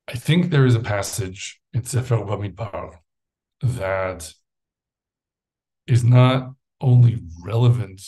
I think there is a passage in Sefer Bamidbar that is not only relevant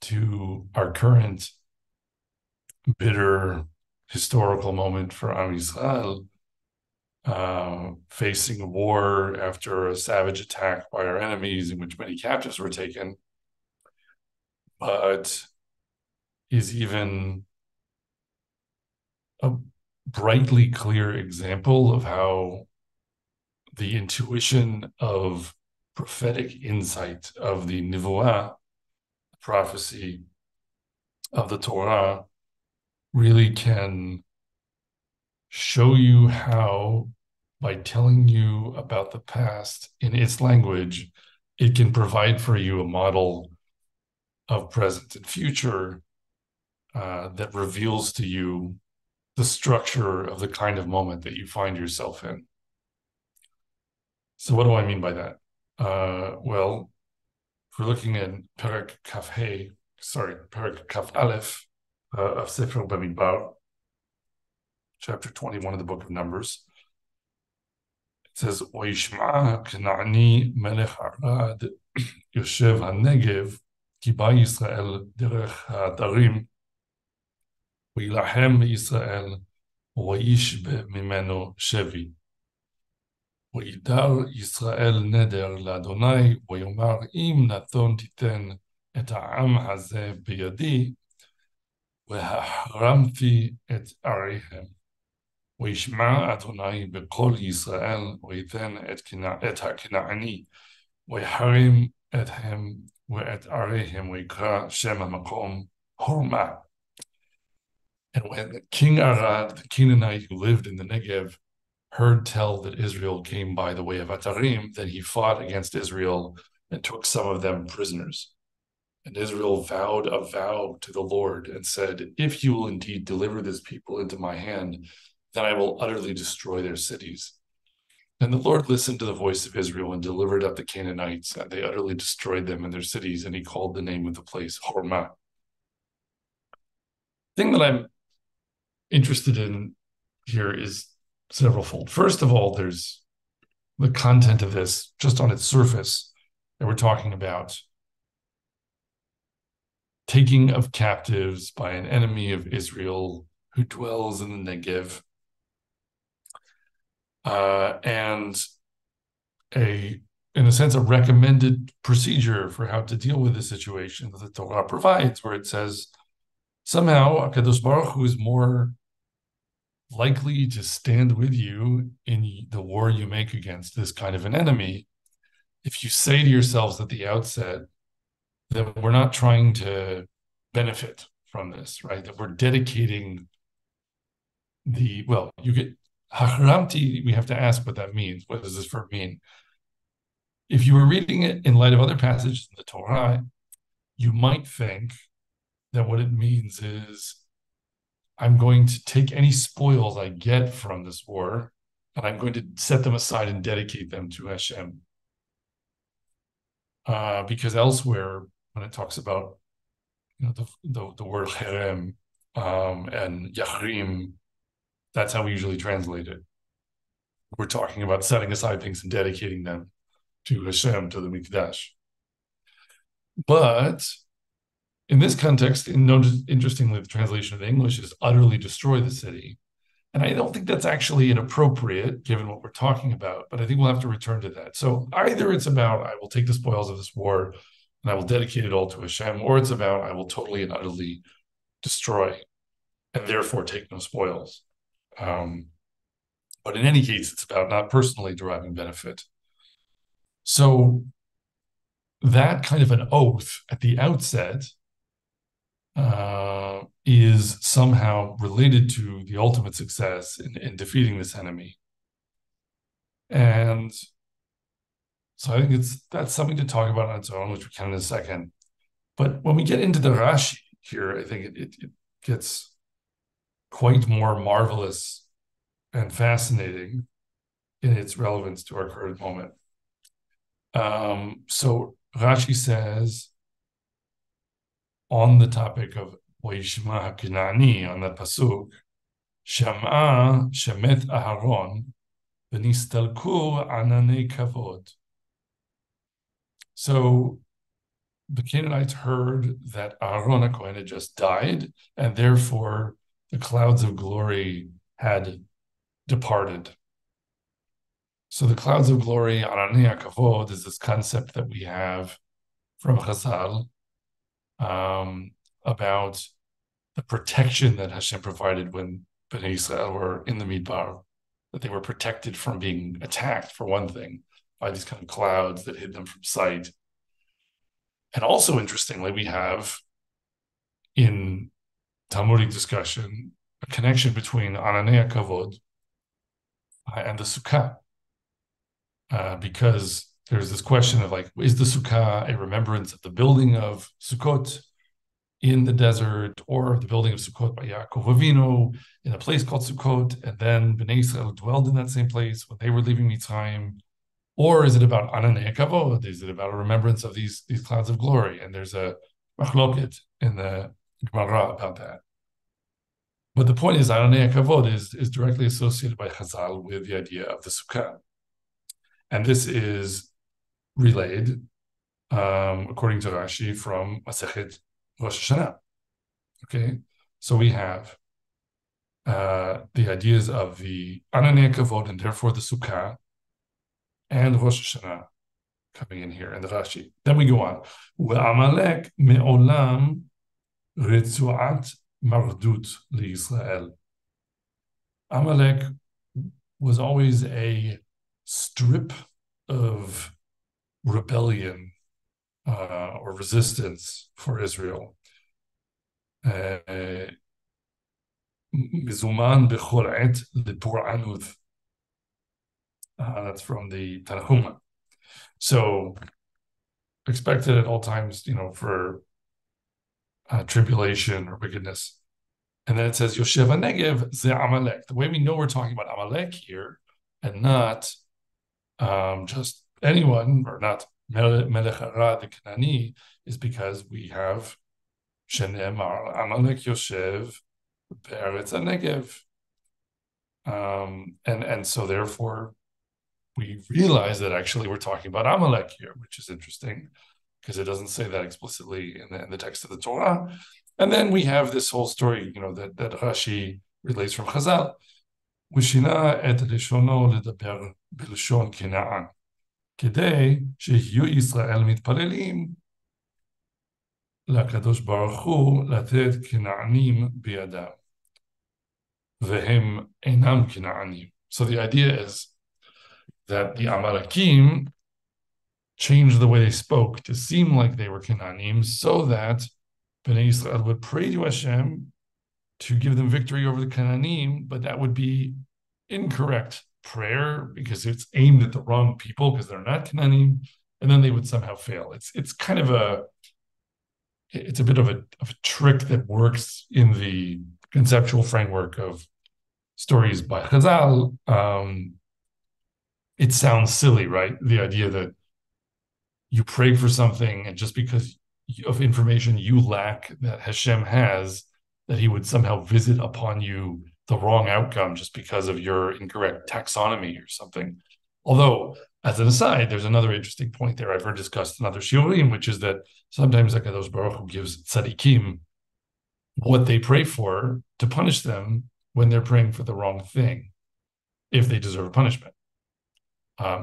to our current bitter historical moment for Am Yisrael, facing a war after a savage attack by our enemies in which many captives were taken, but is even a brightly clear example of how the intuition of prophetic insight of the Nivuah, prophecy of the Torah, really can show you how, by telling you about the past in its language, it can provide for you a model of present and future that reveals to you the structure of the kind of moment that you find yourself in. So what do I mean by that? Well, if we're looking at Perek Kaf Hey, Perek Kaf Aleph of Sefer Bamidbar, chapter 21 of the book of Numbers, it says, "Vayishma Kenani melech Arad yoshev hanegev ki ba Yisrael derech ha'adarim v'yilahem Yisrael v'yish mimeno shevi." וידר ישראל נדר לאדוני, ויאמר אם נתון תיתן את העם הזה בידי, והחרמתי את עריהם. וישמע אדוני בקול ישראל, וייתן את הכנעני, ויחרים אתהם ואת עריהם, ויקרא שם המקום הורמה. And when King Arad, the Canaanite who lived in the Negev, heard tell that Israel came by the way of Atarim, then he fought against Israel and took some of them prisoners. And Israel vowed a vow to the Lord and said, "If you will indeed deliver this people into my hand, then I will utterly destroy their cities." And the Lord listened to the voice of Israel and delivered up the Canaanites, and they utterly destroyed them and their cities, and he called the name of the place Hormah. The thing that I'm interested in here is severalfold. First of all, there's the content of this just on its surface that we're talking about taking of captives by an enemy of Israel who dwells in the Negev, and in a sense, a recommended procedure for how to deal with the situation that the Torah provides, where it says somehow HaKadosh Baruch Hu is more likely to stand with you in the war you make against this kind of an enemy if you say to yourselves at the outset that we're not trying to benefit from this, right? That we're dedicating you get hachramti, we have to ask what that means. What does this verb mean? If you were reading it in light of other passages in the Torah, you might think that what it means is I'm going to take any spoils I get from this war, and I'm going to set them aside and dedicate them to Hashem. Because elsewhere, when it talks about the word cherem and yachrim, that's how we usually translate it. We're talking about setting aside things and dedicating them to Hashem, to the Mikdash. But in this context, interestingly, the translation of the English is utterly destroy the city. And I don't think that's actually inappropriate given what we're talking about, but I think we'll have to return to that. So either it's about I will take the spoils of this war and I will dedicate it all to Hashem, or it's about I will totally and utterly destroy and therefore take no spoils. But in any case, it's about not personally deriving benefit. So that kind of an oath at the outset is somehow related to the ultimate success in defeating this enemy. And so I think that's something to talk about on its own, which we can in a second. But when we get into the Rashi here, I think it gets quite more marvelous and fascinating in its relevance to our current moment. So Rashi says, on the topic of Vayishma HaKenani, on that pasuk, שמעה שמת אהרון ונסתלקו ענני כבוד. So the Canaanites heard that Aaron HaKohen had just died, and therefore the clouds of glory had departed. So the clouds of glory, Ananei Kavod, is this concept that we have from Chazal about the protection that Hashem provided when Bnei Israel were in the Midbar, that they were protected from being attacked, for one thing, by these kind of clouds that hid them from sight. And also, interestingly, we have in Talmudic discussion a connection between Ananei Kavod and the Sukkah, because there's this question of like, is the Sukkah a remembrance of the building of Sukkot in the desert, or the building of Sukkot by Yaakov Avinu in a place called Sukkot, and then Bnei Israel dwelled in that same place when they were leaving Mitzrayim? Or is it about Ananei Kavod? Is it about a remembrance of these clouds of glory? And there's a machloket in the Gemara about that. But the point is, Ananei Kavod is directly associated by Chazal with the idea of the Sukkah. And this is relayed, according to Rashi, from Masechet Rosh Hashanah. Okay, so we have the ideas of the Ananei Kavod and therefore the Sukkah and Rosh Hashanah coming in here, and the Rashi. Then we go on. Ve'amalek me'olam retzuat mardut liYisrael. Amalek was always a strip of rebellion or resistance for Israel. Mizuman bechol et lepor'anut. That's from the Tanhuma. So expected at all times, for tribulation or wickedness. And then it says, Yoshev HaNegev ze Amalek. The way we know we're talking about Amalek here, and not just anyone, or not Melech Arad the Kanani, is because we have Shenemar Amalek Yoshev Be'eretz HaNegev. And so therefore, we realize that actually we're talking about Amalek here, which is interesting because it doesn't say that explicitly in the text of the Torah. And then we have this whole story, that Rashi relates from Chazal. Ushina et lishono ledaber b'lshon Kenaan, kedei shehiyu Yisrael mitpalelim lakadosh baruch hu latet Kenaanim biyadam vehem einam Kenaanim. So the idea is that the Amalekim changed the way they spoke to seem like they were Canaanim, so that Bnei Israel would pray to Hashem to give them victory over the Canaanim, but that would be incorrect prayer because it's aimed at the wrong people because they're not Canaanim, and then they would somehow fail. It's kind of a bit of a trick that works in the conceptual framework of stories by Chazal. It sounds silly, right? The idea that you pray for something, and just because of information you lack that Hashem has, that he would somehow visit upon you the wrong outcome just because of your incorrect taxonomy or something. Although, as an aside, there's another interesting point there I've heard discussed in other shiurim, which is that sometimes HaKadosh Baruch Hu gives tzaddikim what they pray for to punish them when they're praying for the wrong thing, if they deserve punishment.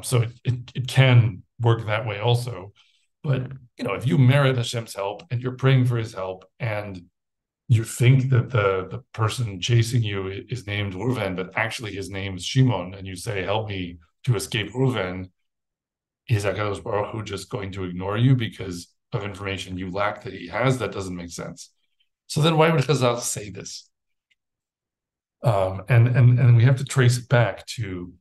So it can work that way also. But, if you merit Hashem's help and you're praying for his help and you think that the person chasing you is named Reuven, but actually his name is Shimon, and you say, help me to escape Reuven, is HaKadosh Baruch Hu just going to ignore you because of information you lack that he has? That doesn't make sense. So then why would Chazal say this? And we have to trace it back to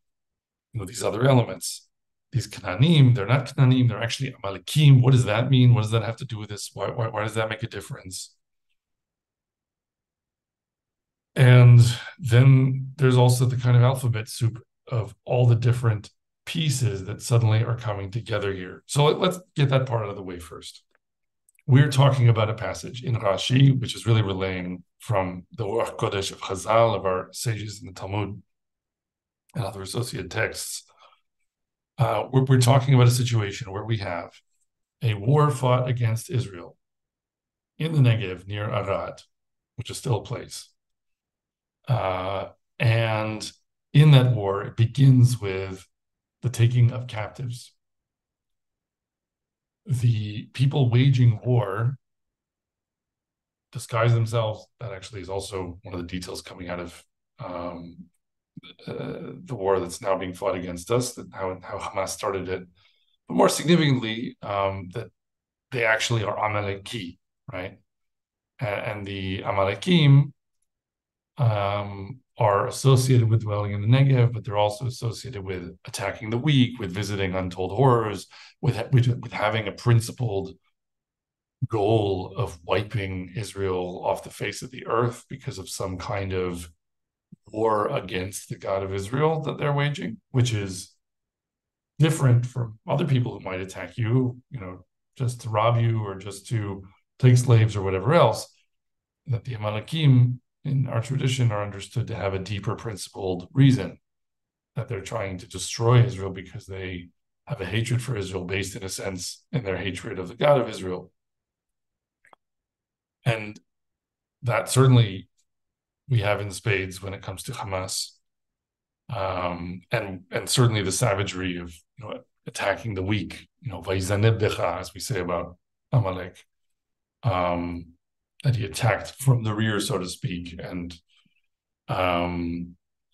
these other elements. These Canaanim, they're not Canaanim, they're actually Amalekim. What does that mean? What does that have to do with this? Why does that make a difference? And then there's also the kind of alphabet soup of all the different pieces that suddenly are coming together here. So let's get that part out of the way first. we're talking about a passage in Rashi, which is really relaying from the Ruach Kodesh of Chazal, of our sages in the Talmud and other associated texts. We're talking about a situation where we have a war fought against Israel in the Negev near Arad, which is still a place. And in that war, it begins with the taking of captives. The people waging war disguise themselves. That actually is also one of the details coming out of the war that's now being fought against us, how Hamas started it. But more significantly, that they actually are Amaleki, right? And the Amalekim are associated with dwelling in the Negev, but they're also associated with attacking the weak, with visiting untold horrors, with having a principled goal of wiping Israel off the face of the earth because of some kind of war against the God of Israel that they're waging, which is different from other people who might attack you, just to rob you or just to take slaves or whatever else. That the Amalekim in our tradition are understood to have a deeper principled reason, that they're trying to destroy Israel because they have a hatred for Israel based, in a sense, in their hatred of the God of Israel. And that certainly we have in spades when it comes to Hamas. And certainly the savagery of attacking the weak, as we say about Amalek, that he attacked from the rear, so to speak, and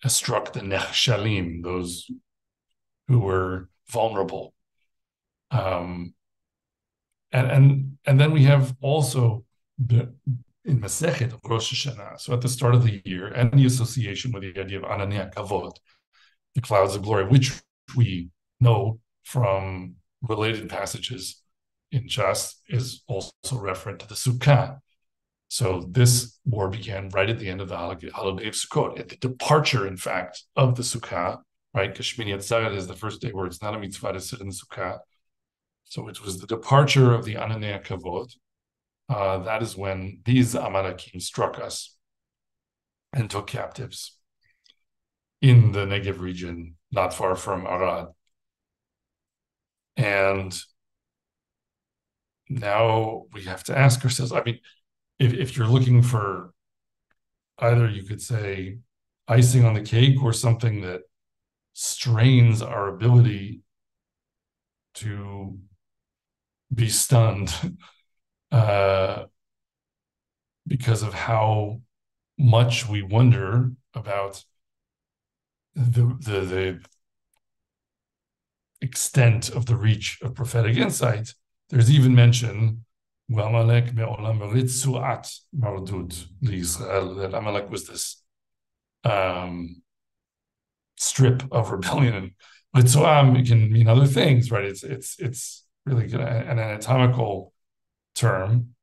struck the Nechshalim, those who were vulnerable. And then we have also in Masechet of Rosh Hashanah, so at the start of the year, and the association with the idea of Anania Kavod, the clouds of glory, which we know from related passages in Shas is also referent to the Sukkah. So this war began right at the end of the holiday of Sukkot, at the departure, in fact, of the Sukkah, right? Because Shmini Atzaret is the first day where it's not a mitzvah to sit in the Sukkah. So it was the departure of the Anania Kavod. That is when these Amalekim struck us and took captives in the Negev region, not far from Arad. And now we have to ask ourselves, I mean, if you're looking for either, you could say, icing on the cake or something that strains our ability to be stunned because of how much we wonder about the extent of the reach of prophetic insight. There's even mention that Amalek was this strip of rebellion. And Litzuam can mean other things, right? It's really an anatomical term.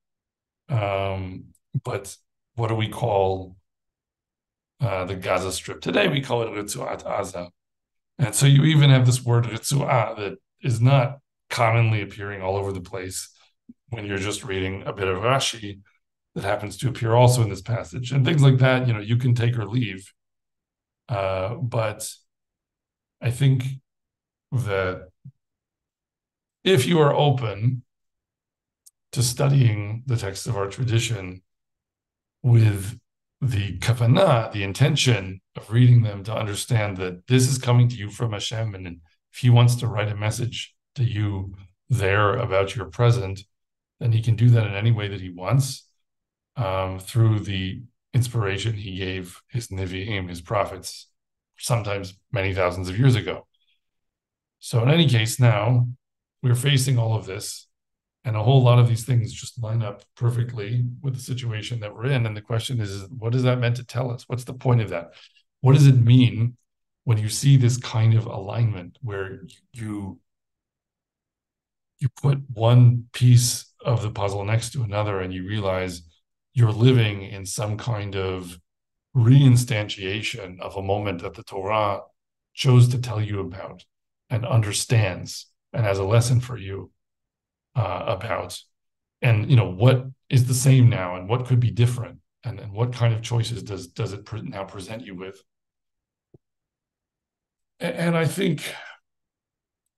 But what do we call the Gaza Strip today? We call it Ritzuat Aza. And so you even have this word Ritzuah that is not commonly appearing all over the place when you're just reading a bit of Rashi, that happens to appear also in this passage. And things like that, you can take or leave. But I think that if you are open to studying the texts of our tradition with the kavanah, the intention of reading them to understand that this is coming to you from Hashem, and if he wants to write a message to you there about your present, then he can do that in any way that he wants, through the inspiration he gave his Nevi'im, his prophets, sometimes many thousands of years ago. So in any case, now we're facing all of this, and a whole lot of these things just line up perfectly with the situation that we're in. And the question is, what is that meant to tell us? What's the point of that? What does it mean when you see this kind of alignment where you put one piece of the puzzle next to another and you realize you're living in some kind of reinstantiation of a moment that the Torah chose to tell you about and understands and has a lesson for you about. and what is the same now, and what could be different, and what kind of choices does it now present you with? And I think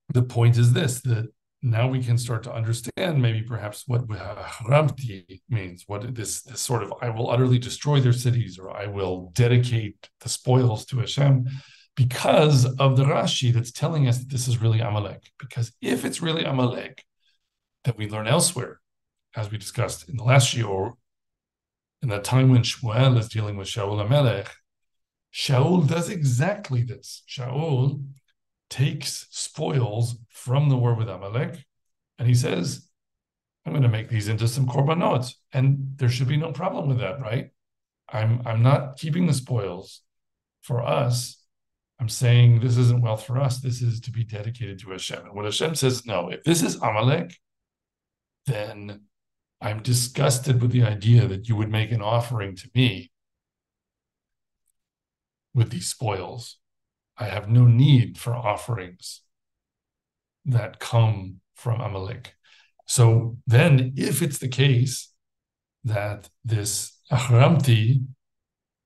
the point is this, that now we can start to understand maybe perhaps what Ramti means, what this sort of, I will utterly destroy their cities, or I will dedicate the spoils to Hashem, because of the Rashi that's telling us that this is really Amalek. Because if it's really Amalek, that we learn elsewhere, as we discussed in the last shiur, in the time when Shmuel is dealing with Shaul HaMelech, Shaul does exactly this. Shaul takes spoils from the war with Amalek, and he says, I'm going to make these into some korbanot, and there should be no problem with that, right? I'm not keeping the spoils for us. I'm saying this isn't wealth for us. This is to be dedicated to Hashem. And when Hashem says, no, if this is Amalek, then I'm disgusted with the idea that you would make an offering to me with these spoils. I have no need for offerings that come from Amalek. So then, if it's the case that this achramti,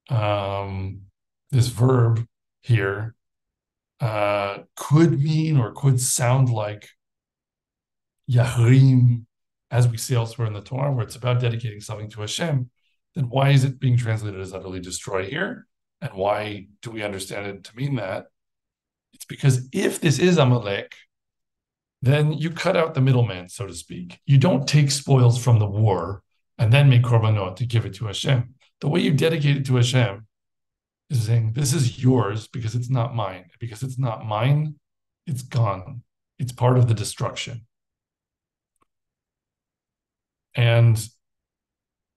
this verb here, could mean or could sound like yahrim, as we see elsewhere in the Torah, where it's about dedicating something to Hashem, then why is it being translated as utterly destroy here? And why do we understand it to mean that? It's because if this is Amalek, then you cut out the middleman, so to speak. You don't take spoils from the war and then make korbanot to give it to Hashem. The way you dedicate it to Hashem is saying, this is yours because it's not mine. Because it's not mine, it's gone. It's part of the destruction. And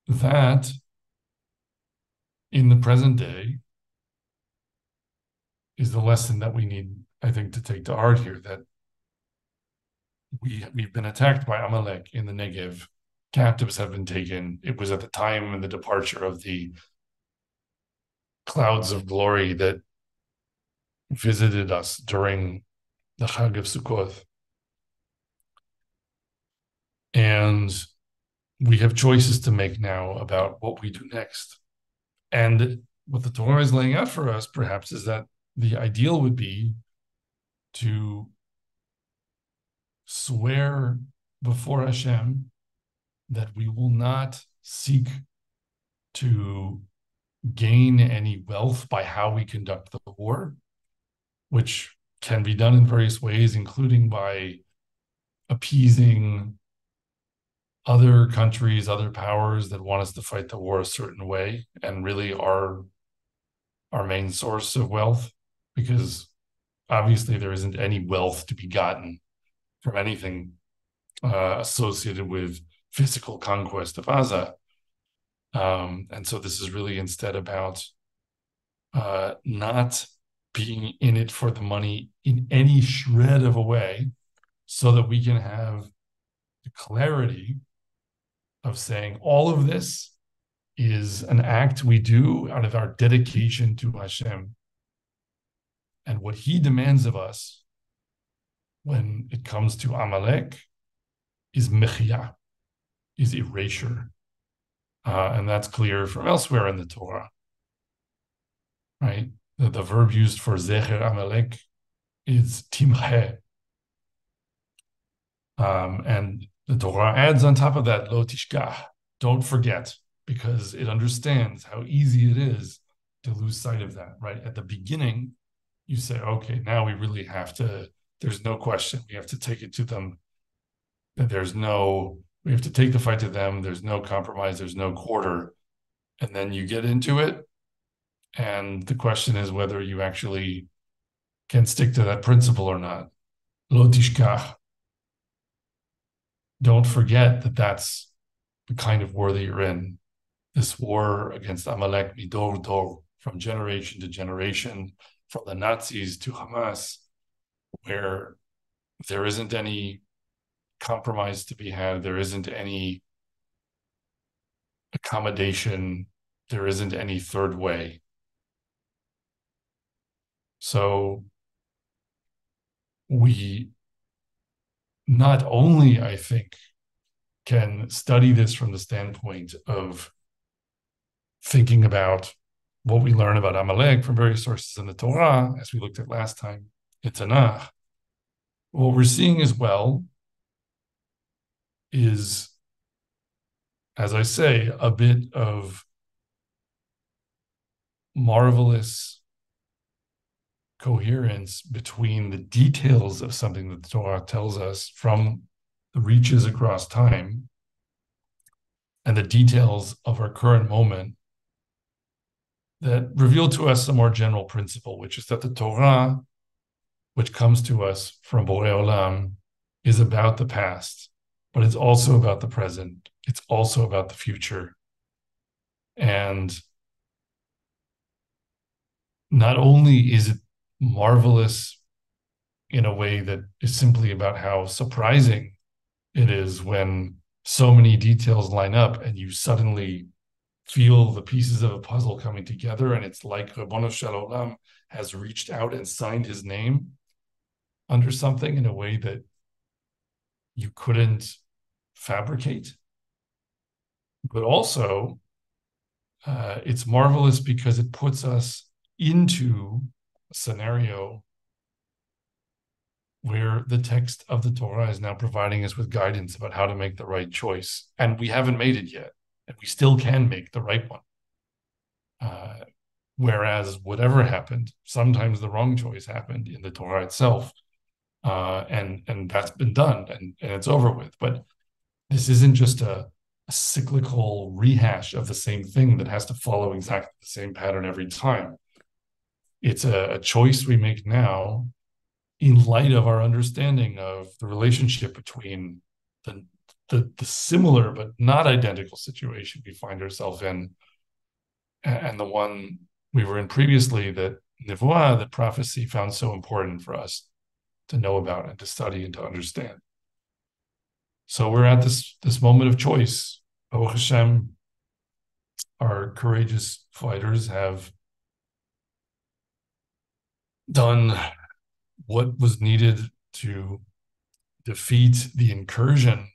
that, in the present day, is the lesson that we need, I think, to take to heart here, that we've been attacked by Amalek in the Negev. Captives have been taken. It was at the time of the departure of the clouds of glory that visited us during the Chag of Sukkot. And we have choices to make now about what we do next. And what the Torah is laying out for us, perhaps, is that the ideal would be to swear before Hashem that we will not seek to gain any wealth by how we conduct the war, which can be done in various ways, including by appeasing other countries, other powers that want us to fight the war a certain way, and really are our main source of wealth, because obviously there isn't any wealth to be gotten from anything associated with physical conquest of Gaza. And so this is really instead about not being in it for the money in any shred of a way, so that we can have the clarity of saying all of this is an act we do out of our dedication to Hashem. And what he demands of us when it comes to Amalek is mechia, is erasure. And that's clear from elsewhere in the Torah, right? The verb used for zecher Amalek is timche. And the Torah adds on top of that, lo tishkach, don't forget, because it understands how easy it is to lose sight of that, right? At the beginning, you say, okay, now we really have to, there's no question, we have to take it to them. We have to take the fight to them. There's no compromise, there's no quarter. And then you get into it, and the question is whether you actually can stick to that principle or not. Lo tishkach. Don't forget that that's the kind of war that you're in. This war against Amalek midor dor, from generation to generation, from the Nazis to Hamas, where there isn't any compromise to be had, there isn't any accommodation, there isn't any third way. So we not only, I think, can study this from the standpoint of thinking about what we learn about Amalek from various sources in the Torah, as we looked at last time in Tanakh, what we're seeing as well is, as I say, a bit of marvelous coherence between the details of something that the Torah tells us from the reaches across time and the details of our current moment that reveal to us a more general principle, which is that the Torah, which comes to us from Borei Olam, is about the past, but it's also about the present. It's also about the future. And not only is it marvelous in a way that is simply about how surprising it is when so many details line up and you suddenly feel the pieces of a puzzle coming together, and it's like Ribbono Shel Olam has reached out and signed his name under something in a way that you couldn't fabricate. But also, it's marvelous because it puts us into a scenario where the text of the Torah is now providing us with guidance about how to make the right choice. And we haven't made it yet, and we still can make the right one. Whereas whatever happened, sometimes the wrong choice happened in the Torah itself. And that's been done, and it's over with. But this isn't just a cyclical rehash of the same thing that has to follow exactly the same pattern every time. It's a choice we make now in light of our understanding of the relationship between the similar but not identical situation we find ourselves in and the one we were in previously, that Nevuah, that prophecy, found so important for us to know about and to study and to understand. So we're at this moment of choice. Baruch Hashem, our courageous fighters have done what was needed to defeat the incursion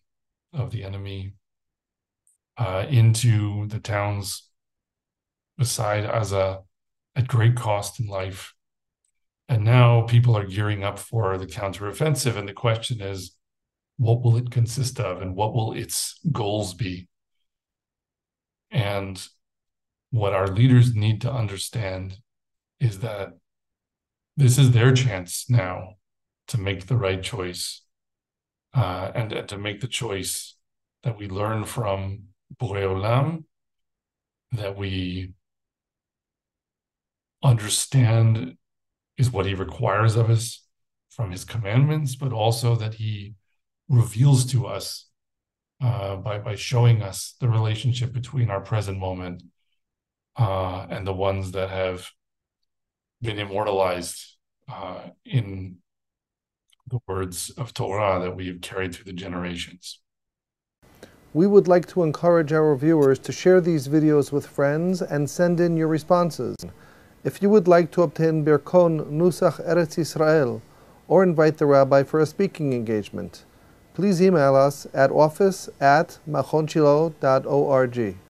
of the enemy into the towns beside Gaza at great cost in life. And now people are gearing up for the counteroffensive. And the question is, what will it consist of and what will its goals be? And what our leaders need to understand is that this is their chance now to make the right choice, and to make the choice that we learn from Borei Olam, that we understand is what he requires of us from his commandments, but also that he reveals to us by showing us the relationship between our present moment and the ones that have been immortalized in the words of Torah that we have carried through the generations. We would like to encourage our viewers to share these videos with friends and send in your responses. If you would like to obtain Birkon Nusach Eretz Yisrael or invite the rabbi for a speaking engagement, please email us at office@machonshilo.org.